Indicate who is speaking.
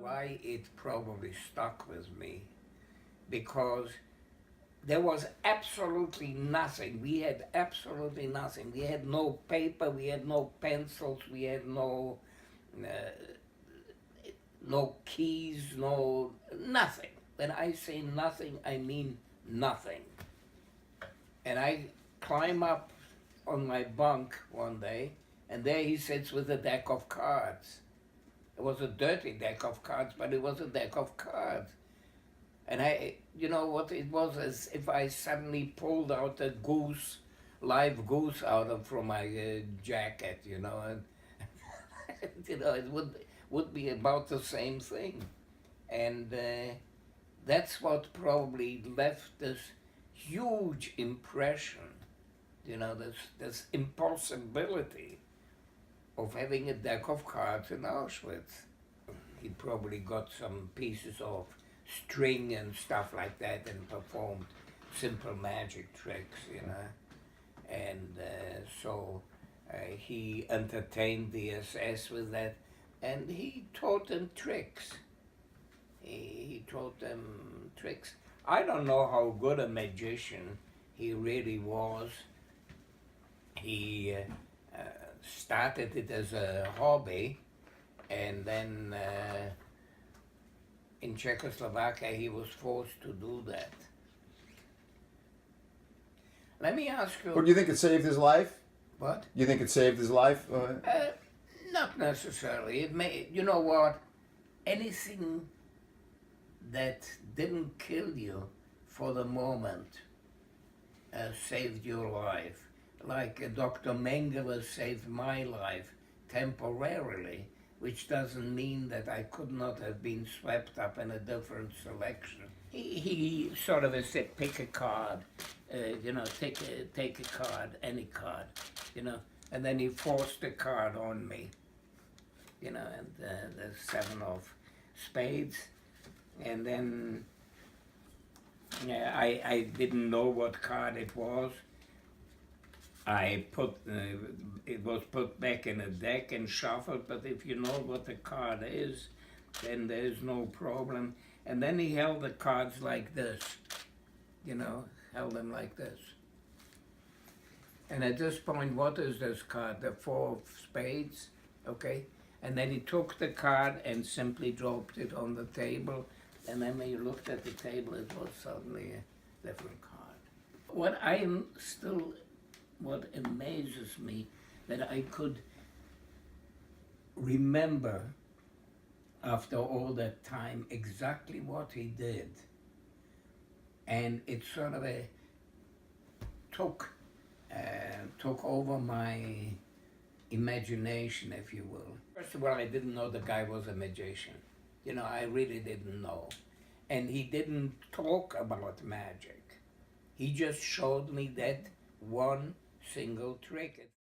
Speaker 1: Why it probably stuck with me, because there was absolutely nothing. We had absolutely nothing. We had no paper, we had no pencils, we had uh, no keys, no nothing. When I say nothing, I mean nothing. And I climb up on my bunk one day, and there he sits with a deck of cards. It was a dirty deck of cards, but it was a deck of cards. And you know what it was, as if I suddenly pulled out a goose, live goose from my jacket, and it would be about the same thing. And that's what probably left this huge impression, this impossibility of having a deck of cards in Auschwitz. He probably got some pieces of string and stuff like that and performed simple magic tricks, And so he entertained the SS with that, and he taught them tricks. He taught them tricks. I don't know how good a magician he really was. He started it as a hobby, and then in Czechoslovakia he was forced to do that. Let me ask you...
Speaker 2: But do you think it saved his life?
Speaker 1: What?
Speaker 2: You think it saved his life?
Speaker 1: Not necessarily. It may, you know what? Anything that didn't kill you for the moment saved your life. Like Dr. Mengele saved my life temporarily, which doesn't mean that I could not have been swept up in a different selection. He sort of said, pick a card, take a card, any card, and then he forced the card on me, and the 7 of spades, and then I didn't know what card it was. I put, it was put back in a deck and shuffled, but if you know what the card is, then there's no problem. And then he held the cards like this, held them like this. And at this point, what is this card? The 4 of spades, okay? And then he took the card and simply dropped it on the table, and then when you looked at the table, it was suddenly a different card. What amazes me, that I could remember after all that time exactly what he did. And it sort of took over my imagination, if you will. First of all, I didn't know the guy was a magician. I really didn't know. And he didn't talk about magic. He just showed me that one single trick.